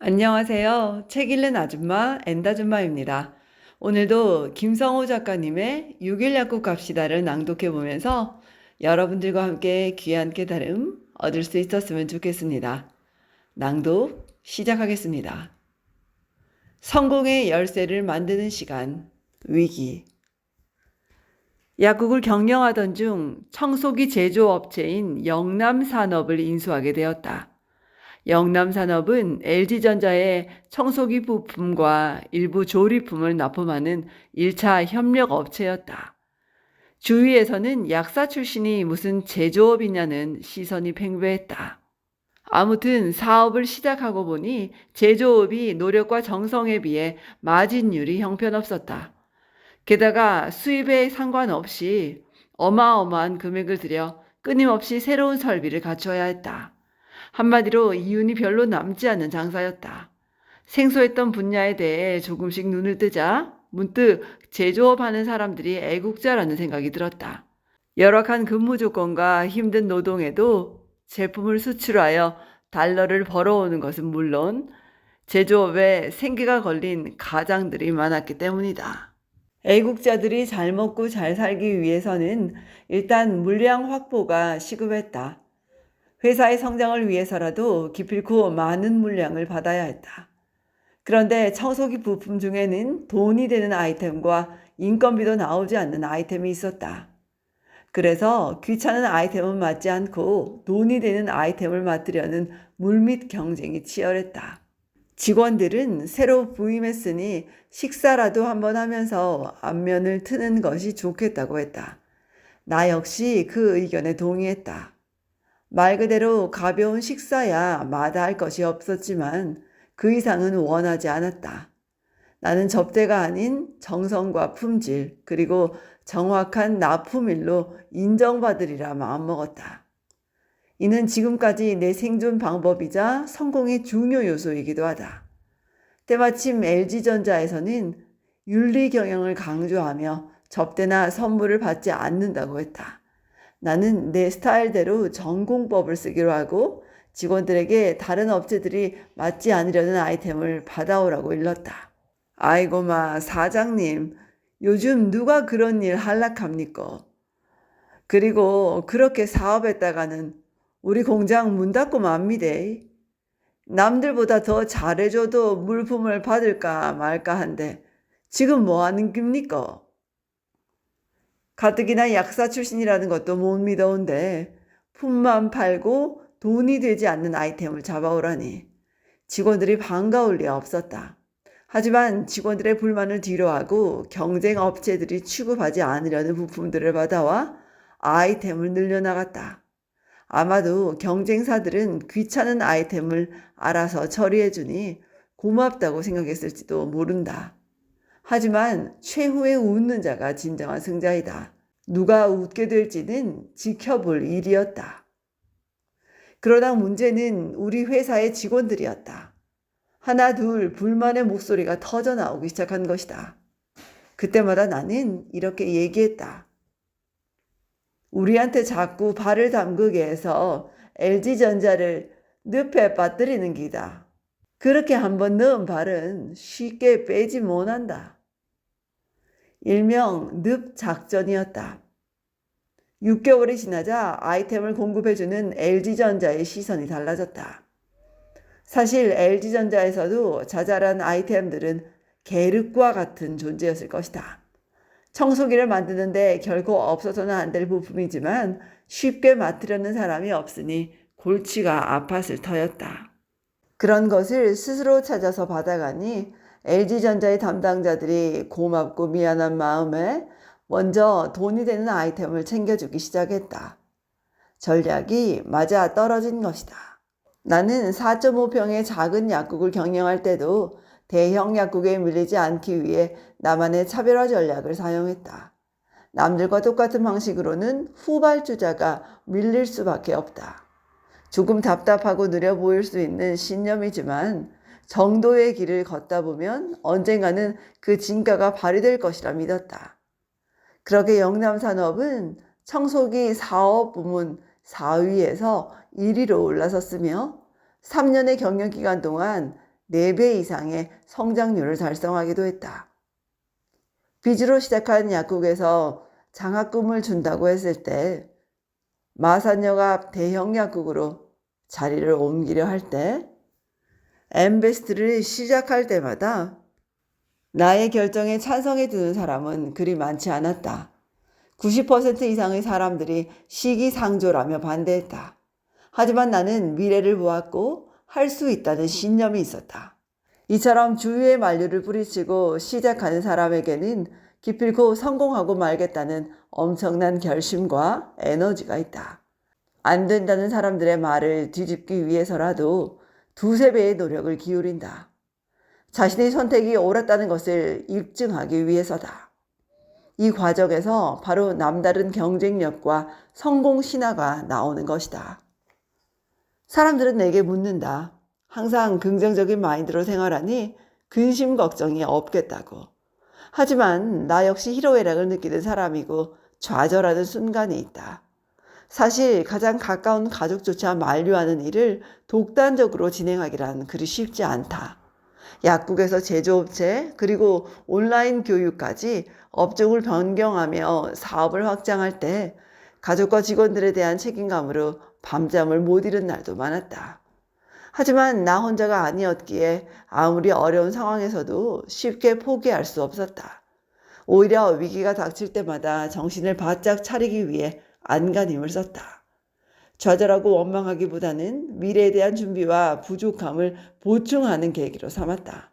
안녕하세요. 책 읽는 아줌마 엔다줌마입니다. 오늘도 김성호 작가님의 6일 약국 갑시다를 낭독해 보면서 여러분들과 함께 귀한 깨달음 얻을 수 있었으면 좋겠습니다. 낭독 시작하겠습니다. 성공의 열쇠를 만드는 시간, 위기. 약국을 경영하던 중 청소기 제조업체인 영남산업을 인수하게 되었다. 영남산업은 LG전자의 청소기 부품과 일부 조리품을 납품하는 1차 협력 업체였다. 주위에서는 약사 출신이 무슨 제조업이냐는 시선이 팽배했다. 아무튼 사업을 시작하고 보니 제조업이 노력과 정성에 비해 마진율이 형편없었다. 게다가 수입에 상관없이 어마어마한 금액을 들여 끊임없이 새로운 설비를 갖춰야 했다. 한마디로 이윤이 별로 남지 않는 장사였다. 생소했던 분야에 대해 조금씩 눈을 뜨자 문득 제조업하는 사람들이 애국자라는 생각이 들었다. 열악한 근무 조건과 힘든 노동에도 제품을 수출하여 달러를 벌어오는 것은 물론 제조업에 생계가 걸린 가장들이 많았기 때문이다. 애국자들이 잘 먹고 잘 살기 위해서는 일단 물량 확보가 시급했다. 회사의 성장을 위해서라도 기필코 많은 물량을 받아야 했다. 그런데 청소기 부품 중에는 돈이 되는 아이템과 인건비도 나오지 않는 아이템이 있었다. 그래서 귀찮은 아이템은 맞지 않고 돈이 되는 아이템을 맡으려는 물밑 경쟁이 치열했다. 직원들은 새로 부임했으니 식사라도 한번 하면서 안면을 트는 것이 좋겠다고 했다. 나 역시 그 의견에 동의했다. 말 그대로 가벼운 식사야 마다할 것이 없었지만 그 이상은 원하지 않았다. 나는 접대가 아닌 정성과 품질 그리고 정확한 납품일로 인정받으리라 마음먹었다. 이는 지금까지 내 생존 방법이자 성공의 중요 요소이기도 하다. 때마침 LG전자에서는 윤리 경영을 강조하며 접대나 선물을 받지 않는다고 했다. 나는 내 스타일대로 전공법을 쓰기로 하고 직원들에게 다른 업체들이 맞지 않으려는 아이템을 받아오라고 일렀다. 아이고마 사장님, 요즘 누가 그런 일 할락합니까? 그리고 그렇게 사업했다가는 우리 공장 문 닫고 맙니다. 남들보다 더 잘해줘도 물품을 받을까 말까 한데 지금 뭐 하는 깁니까? 가뜩이나 약사 출신이라는 것도 못 믿어온데 품만 팔고 돈이 되지 않는 아이템을 잡아오라니 직원들이 반가울 리 없었다. 하지만 직원들의 불만을 뒤로하고 경쟁 업체들이 취급하지 않으려는 부품들을 받아와 아이템을 늘려나갔다. 아마도 경쟁사들은 귀찮은 아이템을 알아서 처리해주니 고맙다고 생각했을지도 모른다. 하지만 최후에 웃는 자가 진정한 승자이다. 누가 웃게 될지는 지켜볼 일이었다. 그러나 문제는 우리 회사의 직원들이었다. 하나 둘 불만의 목소리가 터져 나오기 시작한 것이다. 그때마다 나는 이렇게 얘기했다. 우리한테 자꾸 발을 담그게 해서 LG전자를 늪에 빠뜨리는 기다. 그렇게 한번 넣은 발은 쉽게 빼지 못한다. 일명 늪 작전이었다. 6개월이 지나자 아이템을 공급해주는 LG전자의 시선이 달라졌다. 사실 LG전자에서도 자잘한 아이템들은 계륵과 같은 존재였을 것이다. 청소기를 만드는데 결코 없어서는 안 될 부품이지만 쉽게 맡으려는 사람이 없으니 골치가 아팠을 터였다. 그런 것을 스스로 찾아서 받아가니 LG전자의 담당자들이 고맙고 미안한 마음에 먼저 돈이 되는 아이템을 챙겨주기 시작했다. 전략이 맞아 떨어진 것이다. 나는 4.5평의 작은 약국을 경영할 때도 대형 약국에 밀리지 않기 위해 나만의 차별화 전략을 사용했다. 남들과 똑같은 방식으로는 후발주자가 밀릴 수밖에 없다. 조금 답답하고 느려 보일 수 있는 신념이지만 정도의 길을 걷다 보면 언젠가는 그 진가가 발휘될 것이라 믿었다. 그렇게 영남산업은 청소기 사업 부문 4위에서 1위로 올라섰으며 3년의 경영 기간 동안 4배 이상의 성장률을 달성하기도 했다. 빚으로 시작한 약국에서 장학금을 준다고 했을 때 마산역 앞 대형 약국으로 자리를 옮기려 할 때 엠베스트를 시작할 때마다 나의 결정에 찬성해 주는 사람은 그리 많지 않았다. 90% 이상의 사람들이 시기상조라며 반대했다. 하지만 나는 미래를 보았고 할 수 있다는 신념이 있었다. 이처럼 주위의 만류를 뿌리치고 시작하는 사람에게는 기필코 성공하고 말겠다는 엄청난 결심과 에너지가 있다. 안 된다는 사람들의 말을 뒤집기 위해서라도 2~3배의 노력을 기울인다. 자신의 선택이 옳았다는 것을 입증하기 위해서다. 이 과정에서 바로 남다른 경쟁력과 성공 신화가 나오는 것이다. 사람들은 내게 묻는다. 항상 긍정적인 마인드로 생활하니 근심 걱정이 없겠다고. 하지만 나 역시 희로애락을 느끼는 사람이고 좌절하는 순간이 있다. 사실 가장 가까운 가족조차 만류하는 일을 독단적으로 진행하기란 그리 쉽지 않다. 약국에서 제조업체 그리고 온라인 교육까지 업종을 변경하며 사업을 확장할 때 가족과 직원들에 대한 책임감으로 밤잠을 못 이룬 날도 많았다. 하지만 나 혼자가 아니었기에 아무리 어려운 상황에서도 쉽게 포기할 수 없었다. 오히려 위기가 닥칠 때마다 정신을 바짝 차리기 위해 안간힘을 썼다. 좌절하고 원망하기보다는 미래에 대한 준비와 부족함을 보충하는 계기로 삼았다.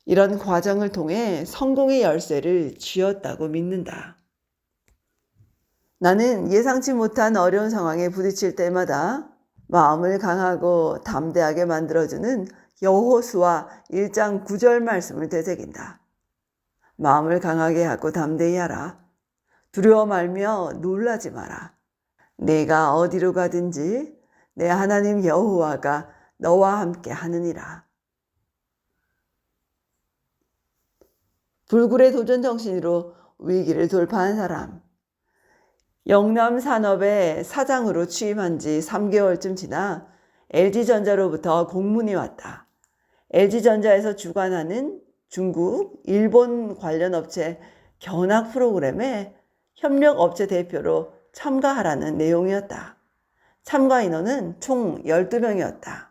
이런 과정을 통해 성공의 열쇠를 쥐었다고 믿는다. 나는 예상치 못한 어려운 상황에 부딪힐 때마다 마음을 강하고 담대하게 만들어주는 여호수아 1장 9절 말씀을 되새긴다. 마음을 강하게 하고 담대히 하라. 두려워 말며 놀라지 마라. 내가 어디로 가든지 내 하나님 여호와가 너와 함께 하느니라. 불굴의 도전 정신으로 위기를 돌파한 사람. 영남 산업의 사장으로 취임한 지 3개월쯤 지나 LG전자로부터 공문이 왔다. LG전자에서 주관하는 중국, 일본 관련 업체 견학 프로그램에 협력업체 대표로 참가하라는 내용이었다. 참가 인원은 총 12명이었다.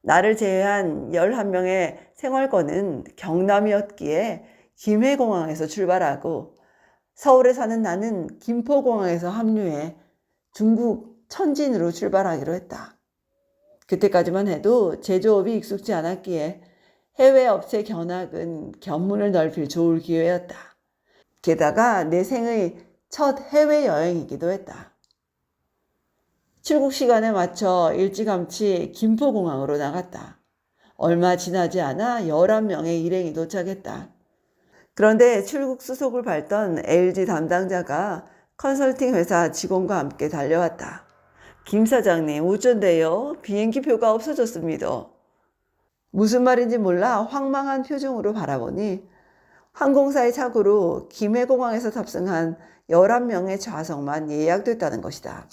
나를 제외한 11명의 생활권은 경남이었기에 김해공항에서 출발하고 서울에 사는 나는 김포공항에서 합류해 중국 천진으로 출발하기로 했다. 그때까지만 해도 제조업이 익숙지 않았기에 해외 업체 견학은 견문을 넓힐 좋을 기회였다. 게다가 내 생의 첫 해외여행이기도 했다. 출국 시간에 맞춰 일찌감치 김포공항으로 나갔다. 얼마 지나지 않아 11명의 일행이 도착했다. 그런데 출국 수속을 밟던 LG 담당자가 컨설팅 회사 직원과 함께 달려왔다. 김 사장님, 어쩐데요? 비행기 표가 없어졌습니다. 무슨 말인지 몰라 황망한 표정으로 바라보니 항공사의 착오로 김해공항에서 탑승한 11명의 좌석만 예약됐다는 것이다.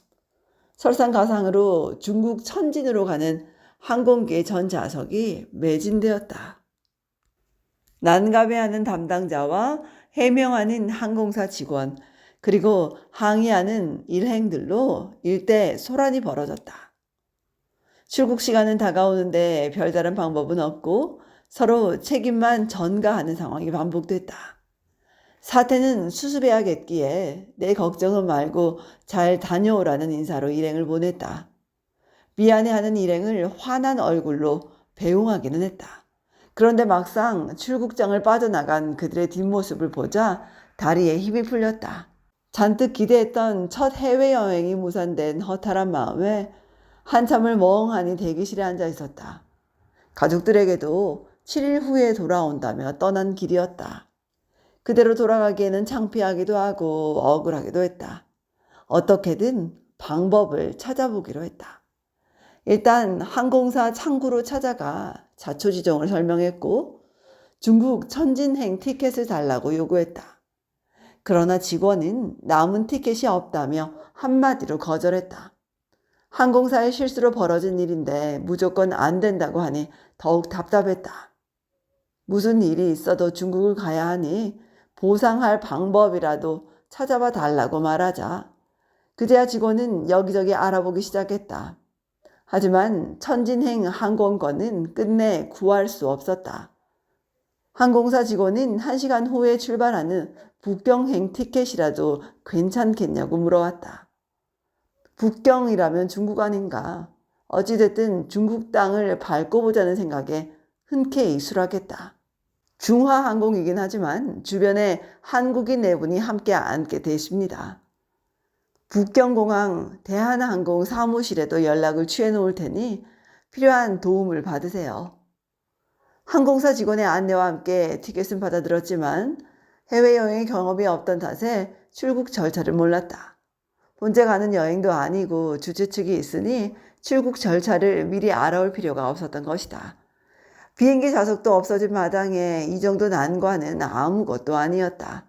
설상가상으로 중국 천진으로 가는 항공기의 전 좌석이 매진되었다. 난감해하는 담당자와 해명하는 항공사 직원, 그리고 항의하는 일행들로 일대 소란이 벌어졌다. 출국 시간은 다가오는데 별다른 방법은 없고 서로 책임만 전가하는 상황이 반복됐다. 사태는 수습해야겠기에 내 걱정은 말고 잘 다녀오라는 인사로 일행을 보냈다. 미안해하는 일행을 화난 얼굴로 배웅하기는 했다. 그런데 막상 출국장을 빠져나간 그들의 뒷모습을 보자 다리에 힘이 풀렸다. 잔뜩 기대했던 첫 해외여행이 무산된 허탈한 마음에 한참을 멍하니 대기실에 앉아 있었다. 가족들에게도 7일 후에 돌아온다며 떠난 길이었다. 그대로 돌아가기에는 창피하기도 하고 억울하기도 했다. 어떻게든 방법을 찾아보기로 했다. 일단 항공사 창구로 찾아가 자초지종을 설명했고 중국 천진행 티켓을 달라고 요구했다. 그러나 직원은 남은 티켓이 없다며 한마디로 거절했다. 항공사의 실수로 벌어진 일인데 무조건 안 된다고 하니 더욱 답답했다. 무슨 일이 있어도 중국을 가야 하니 보상할 방법이라도 찾아봐 달라고 말하자 그제야 직원은 여기저기 알아보기 시작했다. 하지만 천진행 항공권은 끝내 구할 수 없었다. 항공사 직원은 1시간 후에 출발하는 북경행 티켓이라도 괜찮겠냐고 물어왔다. 북경이라면 중국 아닌가. 어찌됐든 중국 땅을 밟고 보자는 생각에 흔쾌히 수락했다. 중화항공이긴 하지만 주변에 한국인 4분이 함께 앉게 되십니다. 북경공항 대한항공 사무실에도 연락을 취해 놓을 테니 필요한 도움을 받으세요. 항공사 직원의 안내와 함께 티켓은 받아들었지만 해외여행 경험이 없던 탓에 출국 절차를 몰랐다. 혼자 가는 여행도 아니고 주최 측이 있으니 출국 절차를 미리 알아올 필요가 없었던 것이다. 비행기 좌석도 없어진 마당에 이 정도 난관은 아무것도 아니었다.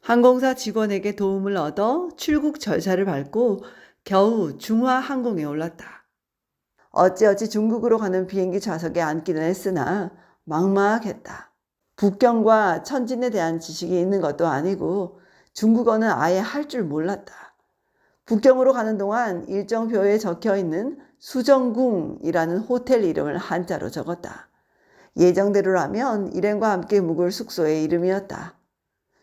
항공사 직원에게 도움을 얻어 출국 절차를 밟고 겨우 중화항공에 올랐다. 어찌어찌 중국으로 가는 비행기 좌석에 앉기는 했으나 막막했다. 북경과 천진에 대한 지식이 있는 것도 아니고 중국어는 아예 할 줄 몰랐다. 북경으로 가는 동안 일정표에 적혀있는 수정궁이라는 호텔 이름을 한자로 적었다. 예정대로라면 일행과 함께 묵을 숙소의 이름이었다.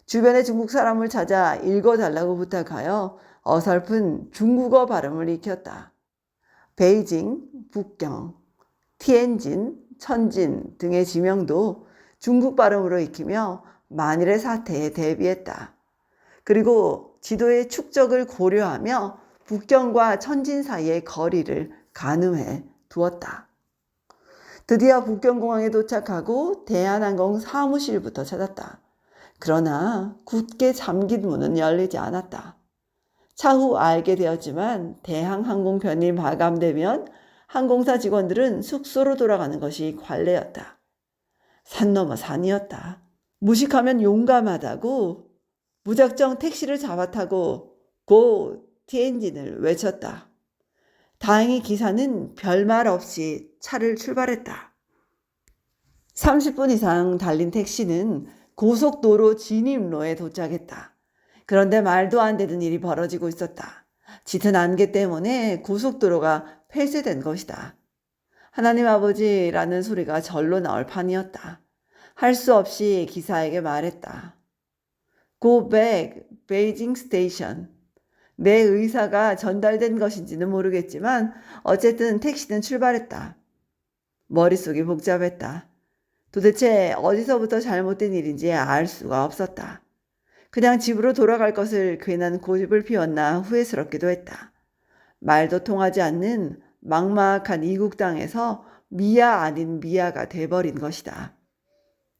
주변의 중국 사람을 찾아 읽어달라고 부탁하여 어설픈 중국어 발음을 익혔다. 베이징, 북경, 티엔진, 천진 등의 지명도 중국 발음으로 익히며 만일의 사태에 대비했다. 그리고 지도의 축적을 고려하며 북경과 천진 사이의 거리를 가늠해 두었다. 드디어 북경공항에 도착하고 대한항공 사무실부터 찾았다. 그러나 굳게 잠긴 문은 열리지 않았다. 차후 알게 되었지만 대한항공편이 마감되면 항공사 직원들은 숙소로 돌아가는 것이 관례였다. 산 넘어 산이었다. 무식하면 용감하다고 무작정 택시를 잡아타고 고 티엔진을 외쳤다. 다행히 기사는 별말 없이 차를 출발했다. 30분 이상 달린 택시는 고속도로 진입로에 도착했다. 그런데 말도 안 되는 일이 벌어지고 있었다. 짙은 안개 때문에 고속도로가 폐쇄된 것이다. 하나님 아버지라는 소리가 절로 나올 판이었다. 할 수 없이 기사에게 말했다. Go back, Beijing Station. 내 의사가 전달된 것인지는 모르겠지만 어쨌든 택시는 출발했다. 머릿속이 복잡했다. 도대체 어디서부터 잘못된 일인지 알 수가 없었다. 그냥 집으로 돌아갈 것을 괜한 고집을 피웠나 후회스럽기도 했다. 말도 통하지 않는 막막한 이국 땅에서 미아 아닌 미아가 돼버린 것이다.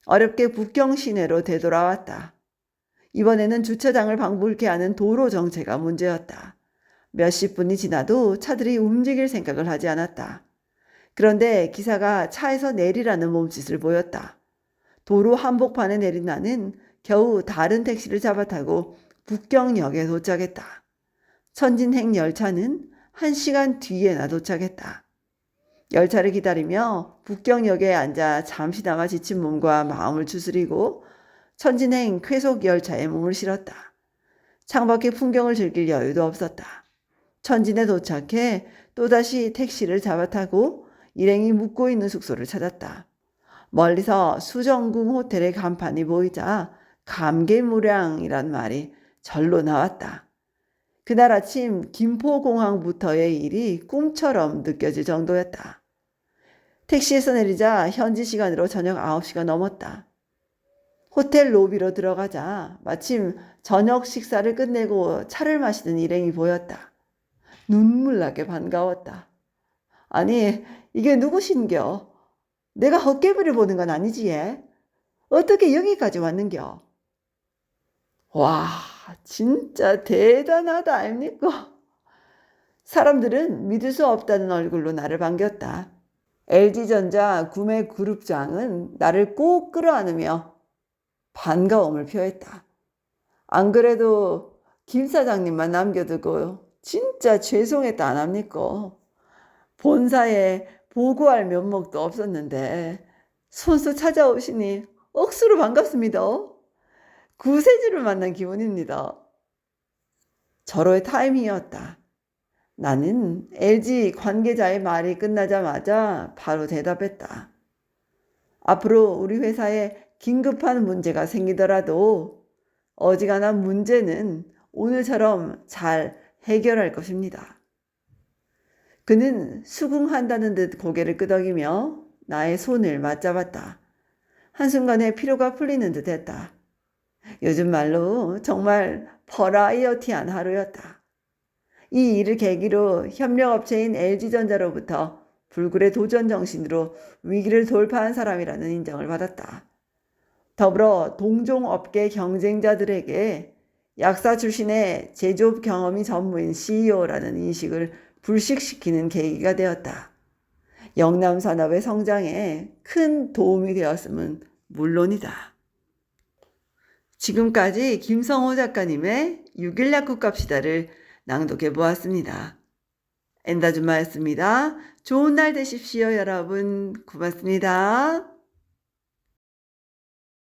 어렵게 북경 시내로 되돌아왔다. 이번에는 주차장을 방불케 하는 도로 정체가 문제였다. 몇십 분이 지나도 차들이 움직일 생각을 하지 않았다. 그런데 기사가 차에서 내리라는 몸짓을 보였다. 도로 한복판에 내린 나는 겨우 다른 택시를 잡아타고 북경역에 도착했다. 천진행 열차는 1시간 뒤에나 도착했다. 열차를 기다리며 북경역에 앉아 잠시나마 지친 몸과 마음을 추스리고 천진행 쾌속 열차에 몸을 실었다. 창밖의 풍경을 즐길 여유도 없었다. 천진에 도착해 또다시 택시를 잡아타고 일행이 묵고 있는 숙소를 찾았다. 멀리서 수정궁 호텔의 간판이 보이자 감개무량이란 말이 절로 나왔다. 그날 아침 김포공항부터의 일이 꿈처럼 느껴질 정도였다. 택시에서 내리자 현지 시간으로 저녁 9시가 넘었다. 호텔 로비로 들어가자 마침 저녁 식사를 끝내고 차를 마시는 일행이 보였다. 눈물나게 반가웠다. 아니, 이게 누구신겨? 내가 헛개비를 보는 건 아니지, 예? 어떻게 여기까지 왔는겨? 와, 진짜 대단하다, 아닙니까? 사람들은 믿을 수 없다는 얼굴로 나를 반겼다. LG전자 구매 그룹장은 나를 꼭 끌어안으며 반가움을 표했다. 안 그래도 김 사장님만 남겨두고 진짜 죄송했다 안 합니까? 본사에 보고할 면목도 없었는데 손수 찾아오시니 억수로 반갑습니다. 구세주를 만난 기분입니다. 절호의 타이밍이었다. 나는 LG 관계자의 말이 끝나자마자 바로 대답했다. 앞으로 우리 회사에 긴급한 문제가 생기더라도 어지간한 문제는 오늘처럼 잘 해결할 것입니다. 그는 수긍한다는 듯 고개를 끄덕이며 나의 손을 맞잡았다. 한순간에 피로가 풀리는 듯 했다. 요즘 말로 정말 버라이어티한 하루였다. 이 일을 계기로 협력업체인 LG전자로부터 불굴의 도전 정신으로 위기를 돌파한 사람이라는 인정을 받았다. 더불어 동종업계 경쟁자들에게 약사 출신의 제조업 경험이 전무인 CEO라는 인식을 불식시키는 계기가 되었다. 영남 산업의 성장에 큰 도움이 되었음은 물론이다. 지금까지 김성호 작가님의 6일 약국 갑시다를 낭독해 보았습니다. 엔다줌마였습니다. 좋은 날 되십시오, 여러분. 고맙습니다.